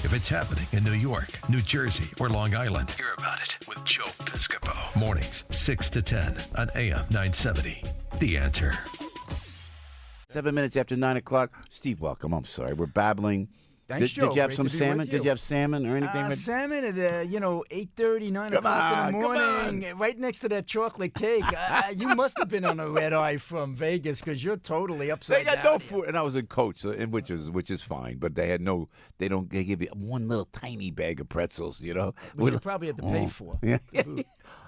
If it's happening in New York, New Jersey, or Long Island, hear about it with Joe Piscopo. Mornings, 6 to 10 on AM 970. The Answer. 7 minutes after 9 o'clock. Steve, welcome. I'm sorry. We're babbling. Thanks, Joe. Did you have Great some to be salmon? with Did you have salmon or anything? Salmon at 8:30, 9 o'clock in the morning, right next to that chocolate cake. You must have been on a red eye from Vegas because you're totally upside down. They got no food, and I was a coach, which is fine. But they had no. They give you one little tiny bag of pretzels. You know, which you probably had to pay for. Yeah.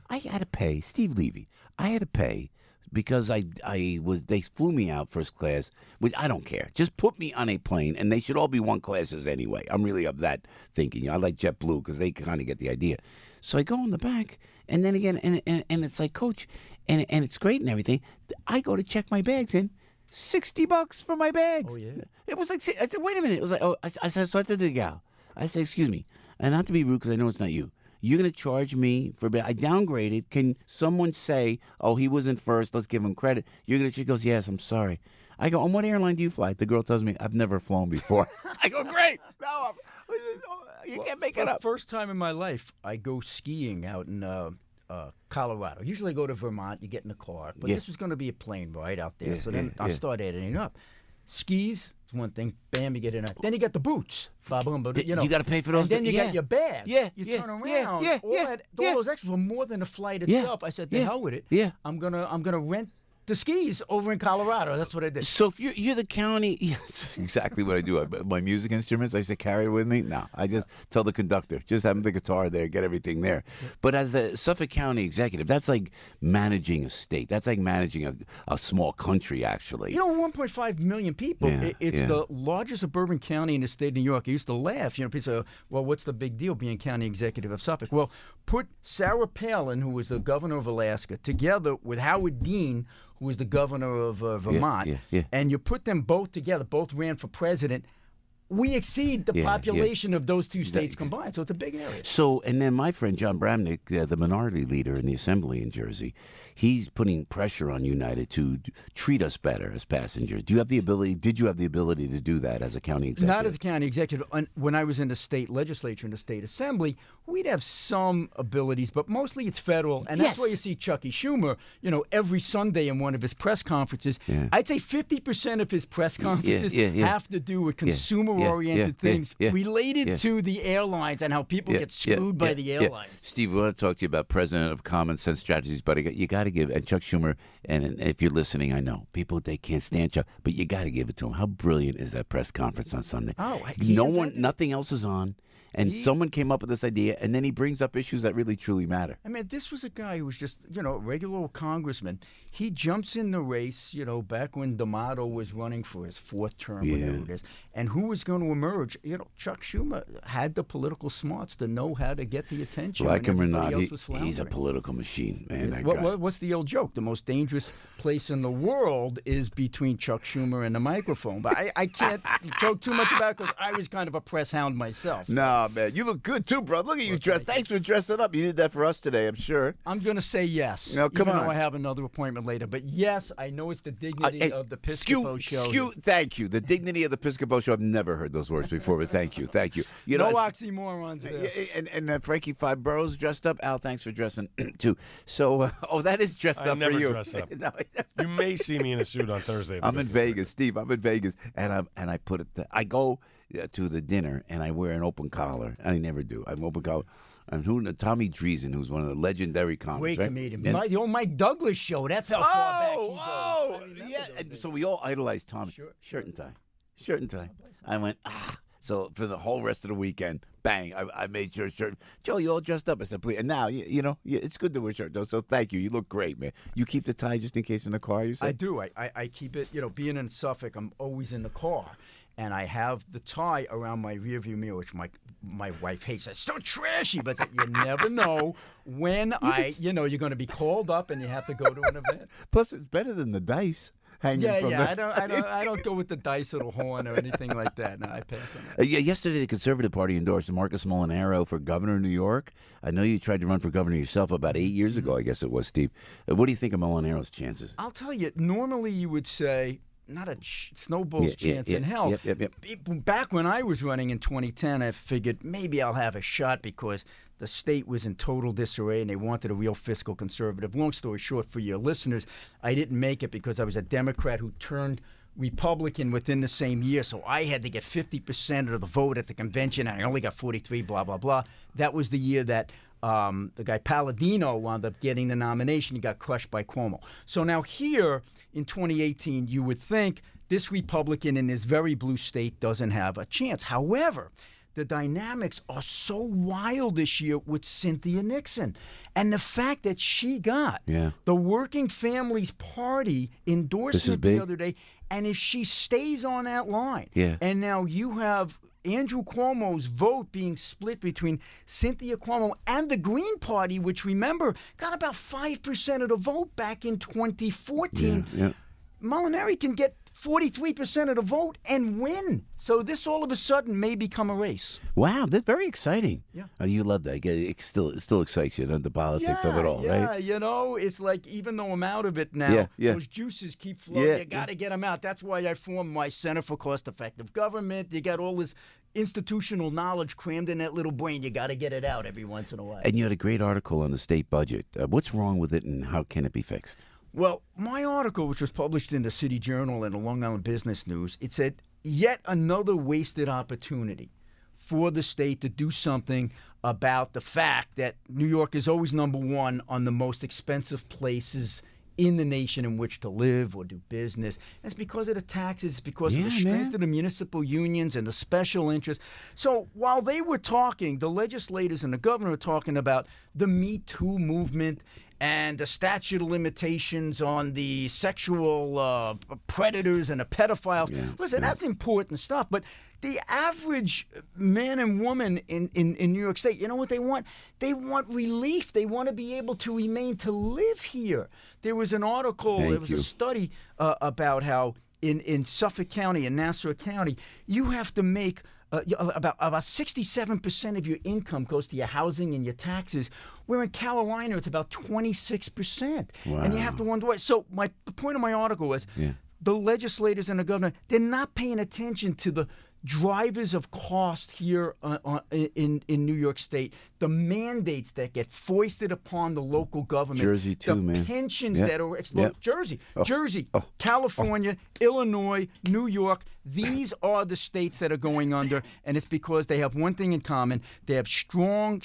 I had to pay. Steve Levy. I had to pay. Because they flew me out first class, which I don't care. Just put me on a plane, and they should all be one classes anyway. I'm really of that thinking. I like JetBlue because they kind of get the idea. So I go in the back, and then again, and it's like, Coach, and it's great and everything. I go to check my bags in, $60 for my bags. Oh yeah. It was like, I said, wait a minute. It was like, I said to the gal, I said, excuse me, and not to be rude because I know it's not you. You're going to charge me for I downgraded. Can someone say, oh, he wasn't first, let's give him credit? She goes, yes, I'm sorry. I go, on what airline do you fly? The girl tells me, I've never flown before. I go, great. No, you can't make it up. First time in my life, I go skiing out in Colorado. Usually I go to Vermont, you get in the car. But this was going to be a plane ride out there. So then I start adding up. Skis, it's one thing. Bam, you get in. Then you got the boots. You got to pay for those. And then you got your bag. Yeah, you turn around. All those extras were more than the flight itself. I said, the hell with it. Yeah. I'm gonna rent the skis over in Colorado. That's what I did. So if you're the county, that's exactly what I do. My music instruments, I used to carry it with me. No, I just tell the conductor, just have the guitar there, get everything there. But as the Suffolk County Executive, that's like managing a state. That's like managing a small country, actually. 1.5 million people. It's the largest suburban county in the state of New York. I used to laugh. People say, well, what's the big deal being county executive of Suffolk? Well, put Sarah Palin, who was the governor of Alaska, together with Howard Dean, who was the governor of Vermont, and you put them both together, both ran for president, we exceed the population of those two states combined. So it's a big area. So, and then my friend John Bramnick, the minority leader in the assembly in Jersey, he's putting pressure on United to treat us better as passengers. Do you have the ability? Did you have the ability to do that as a county executive? Not as a county executive. When I was in the state legislature and the state assembly, we'd have some abilities, but mostly it's federal. And that's why you see Chucky Schumer, every Sunday in one of his press conferences. I'd say 50% of his press conferences have to do with consumer-oriented things related to the airlines and how people get screwed by the airlines. Steve, we want to talk to you about President of Common Sense Strategies, but you got to give, and Chuck Schumer, and if you're listening, I know, people, they can't stand Chuck, but you got to give it to him. How brilliant is that press conference on Sunday? Nothing else is on. And someone came up with this idea, and then he brings up issues that really, truly matter. I mean, this was a guy who was just, a regular old congressman. He jumps in the race, back when D'Amato was running for his fourth term, whatever it is. And who was going to emerge? Chuck Schumer had the political smarts to know how to get the attention. Like him or not, he's a political machine, man. That guy. What's the old joke? The most dangerous place in the world is between Chuck Schumer and the microphone. But I can't joke too much about it because I was kind of a press hound myself. No, man. You look good, too, bro. Look at you dressed. Thanks for dressing up. You did that for us today, I'm sure. I'm going to say yes. No, come on. Even though I have another appointment later. But yes, I know it's the dignity of the Piscopo show. Thank you. The dignity of the Piscopo show. I've never heard those words before, but thank you. Thank you. No oxymorons there. And Frankie Five Boroughs dressed up. Al, thanks for dressing, too. So, that is dressed up for you. I never dress up. No. You may see me in a suit on Thursday. I'm in Vegas, Steve. I'm in Vegas. And I put it, I go to the dinner, and I wear an open collar. I never do. I'm open collar. And Tommy Dreesen, who's one of the legendary comics. Great comedian. The old Mike Douglas show. That's how far back he goes. And so we all idolized Tommy. Shirt and tie. I went, So for the whole rest of the weekend, bang, I made sure shirt. Joe, you all dressed up. I said, please. And now, it's good to wear a shirt, though. So thank you. You look great, man. You keep the tie just in case in the car, you say? I do. I keep it, being in Suffolk, I'm always in the car. And I have the tie around my rearview mirror, which my wife hates. It's so trashy, but you never know when you're going to be called up and you have to go to an event. Plus, it's better than the dice. I don't go with the dice or the horn or anything like that. No, I pass on that. Yesterday, the Conservative Party endorsed Marcus Molinaro for governor of New York. I know you tried to run for governor yourself about 8 years ago, I guess it was, Steve. What do you think of Molinaro's chances? I'll tell you, normally you would say, snowball's chance in hell. Back when I was running in 2010, I figured maybe I'll have a shot because the state was in total disarray and they wanted a real fiscal conservative. Long story short, for your listeners, I didn't make it because I was a Democrat who turned Republican within the same year, so I had to get 50% of the vote at the convention, and I only got 43, blah, blah, blah. That was the year that the guy Palladino wound up getting the nomination. He got crushed by Cuomo. So now here in 2018, you would think this Republican in this very blue state doesn't have a chance. However, the dynamics are so wild this year with Cynthia Nixon. And the fact that she got the Working Families Party endorsement the other day, and if she stays on that line, and now you have Andrew Cuomo's vote being split between Cynthia Cuomo and the Green Party, which, remember, got about 5% of the vote back in 2014. Molinari can get 43% of the vote and win. So this all of a sudden may become a race. Wow, that's very exciting. Yeah. You love that. It still excites you, the politics of it all, right? Yeah, it's like even though I'm out of it now, those juices keep flowing. You got to get them out. That's why I formed my Center for Cost-Effective Government. You got all this institutional knowledge crammed in that little brain. You got to get it out every once in a while. And you had a great article on the state budget. What's wrong with it and how can it be fixed? Well, my article, which was published in the City Journal and the Long Island Business News, it said yet another wasted opportunity for the state to do something about the fact that New York is always number one on the most expensive places in the nation in which to live or do business. It's because of the taxes, it's because of the strength of the municipal unions and the special interests. So while they were talking, the legislators and the governor were talking about the Me Too movement and the statute of limitations on the sexual predators and the pedophiles. Listen, that's important stuff. But the average man and woman in New York State, you know what they want? They want relief. They want to be able to remain to live here. There was an article, there was a study about how in Suffolk County and Nassau County, you have to make about 67% of your income goes to your housing and your taxes, where in Carolina it's about 26%. Wow. And you have to wonder why. So the point of my article was the legislators and the governor, they're not paying attention to the drivers of cost here in New York State, the mandates that get foisted upon the local government, Jersey too, the pensions that are Jersey, California, Illinois, New York. These are the states that are going under, and it's because they have one thing in common: they have strong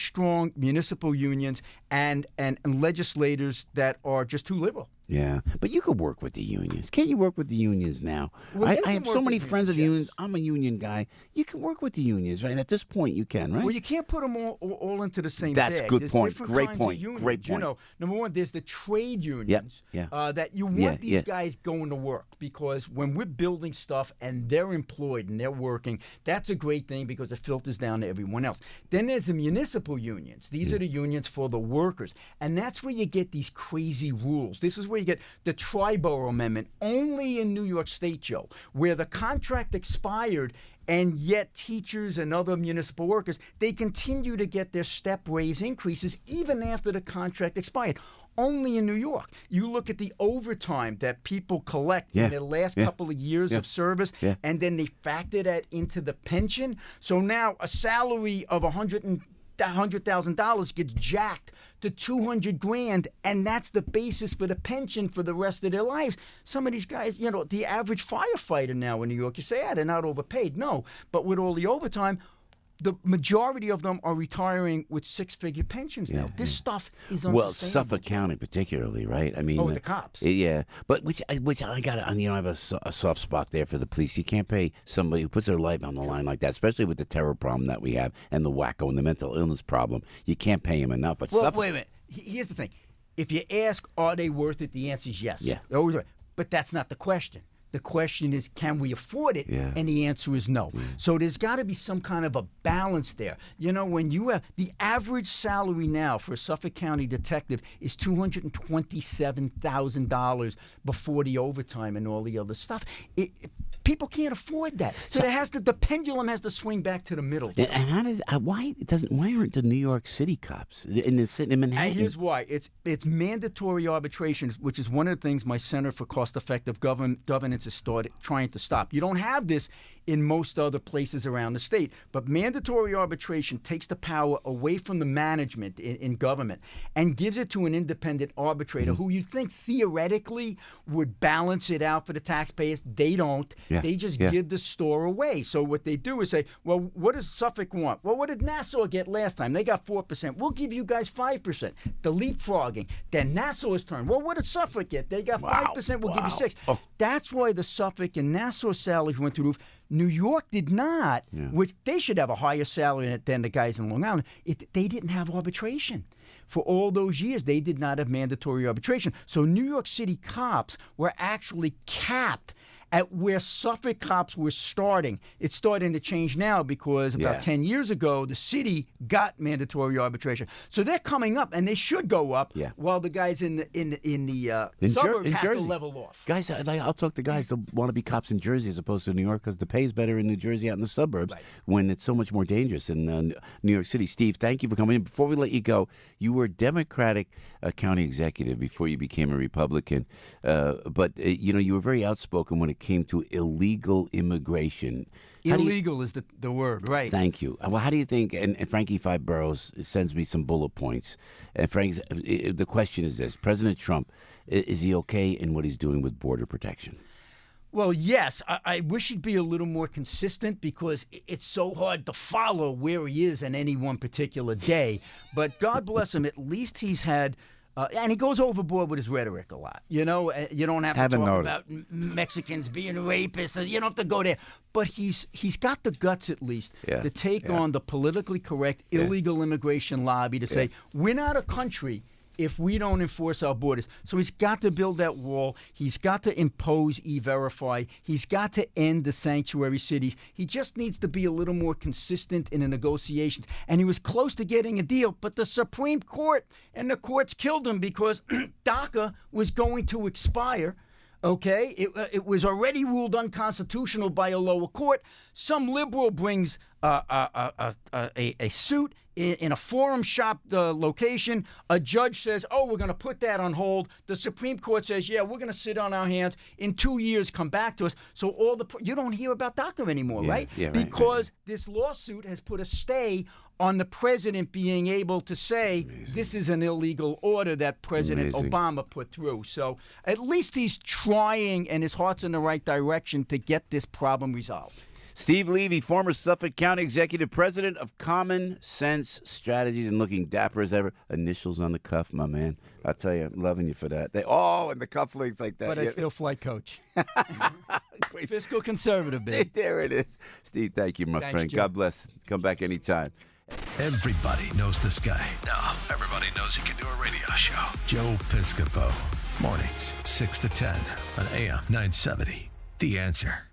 municipal unions and legislators that are just too liberal. Yeah, but you could work with the unions. Can't you work with the unions now? Well, I have so many friends of the unions. I'm a union guy. You can work with the unions, right? At this point, you can, right? Well, you can't put them all into the same That's bag. good There's point. different Great kinds point. of unions. Great point. You know, number one, there's the trade unions that you want these guys going to work, because when we're building stuff and they're employed and they're working, that's a great thing because it filters down to everyone else. Then there's the municipal unions. These are the unions for the workers, and that's where you get these crazy rules. This is where you get the Triborough Amendment, only in New York State, Joe, where the contract expired, and yet teachers and other municipal workers, they continue to get their step raise increases even after the contract expired. Only in New York. You look at the overtime that people collect in their last couple of years of service, and then they factor that into the pension. So now a salary of $100,000 gets jacked to $200,000, and that's the basis for the pension for the rest of their lives. Some of these guys, you know, the average firefighter now in New York, you say, they're not overpaid. No, but with all the overtime, the majority of them are retiring with six-figure pensions now. This stuff is unsustainable. Well, Suffolk County particularly, right? I mean, the cops. Yeah, but which I got, I have a soft spot there for the police. You can't pay somebody who puts their life on the line like that, especially with the terror problem that we have and the wacko and the mental illness problem. You can't pay them enough. But wait a minute. Here's the thing: if you ask, are they worth it? The answer is yes. Yeah. But that's not the question. The question is, can we afford it? Yeah. And the answer is no. So there's got to be some kind of a balance there. You know, when you have the average salary now for a Suffolk County detective is $227,000 before the overtime and all the other stuff. People can't afford that. So the pendulum has to swing back to the middle. And why aren't the New York City cops in Manhattan? And here's why. It's mandatory arbitration, which is one of the things my Center for Cost-Effective Governance has started trying to stop. You don't have this in most other places around the state, but mandatory arbitration takes the power away from the management in government and gives it to an independent arbitrator who you think theoretically would balance it out for the taxpayers. They don't. Yeah. They just give the store away. So what they do is say, well, what does Suffolk want? Well, what did Nassau get last time? They got 4%. We'll give you guys 5%. The leapfrogging. Then Nassau's turn. Well, what did Suffolk get? They got 5%. We'll give you 6%. Oh. That's why the Suffolk and Nassau salaries went through the roof. New York did not, which they should have a higher salary than the guys in Long Island. They didn't have arbitration. For all those years, they did not have mandatory arbitration. So New York City cops were actually capped at where Suffolk cops were starting. It's starting to change now because about 10 years ago, the city got mandatory arbitration. So they're coming up, and they should go up while the guys in the suburbs have to level off. Guys, I'll talk to guys that want to be cops in Jersey as opposed to New York because the pay is better in New Jersey out in the suburbs when it's so much more dangerous in New York City. Steve, thank you for coming in. Before we let you go, you were Democratic county executive before you became a Republican, but you were very outspoken when it came to illegal immigration. Illegal is the word, right? Thank you. Well, how do you think, and Frankie Five Boroughs sends me some bullet points, and the question is this: President Trump, is he okay in what he's doing with border protection? Well, yes. I wish he'd be a little more consistent because it's so hard to follow where he is in any one particular day. But God bless him, at least he's had... and he goes overboard with his rhetoric a lot. You know, you don't have to talk about Mexicans being rapists. You don't have to go there. But he's got the guts, at least, to take on the politically correct illegal immigration lobby to say, we're not a country if we don't enforce our borders. So he's got to build that wall. He's got to impose E-Verify. He's got to end the sanctuary cities. He just needs to be a little more consistent in the negotiations. And he was close to getting a deal, but the Supreme Court and the courts killed him because DACA was going to expire. Okay, it was already ruled unconstitutional by a lower court. Some liberal brings a suit in a forum shop location. A judge says, oh, we're going to put that on hold. The Supreme Court says, yeah, we're going to sit on our hands. In 2 years, come back to us. So you don't hear about DACA anymore, right? Yeah, because this lawsuit has put a stay on the president being able to say this is an illegal order that President Obama put through. So at least he's trying and his heart's in the right direction to get this problem resolved. Steve Levy, former Suffolk County Executive, president of Common Sense Strategies, and looking dapper as ever. Initials on the cuff, my man. I'll tell you, I'm loving you for that. And the cufflinks like that. But I still flight coach. Fiscal conservative, babe. There it is. Steve, thank you, my friend. Joe. God bless. Come back anytime. Everybody knows this guy. Now, everybody knows he can do a radio show. Joe Piscopo. Mornings, 6 to 10 on AM 970. The Answer.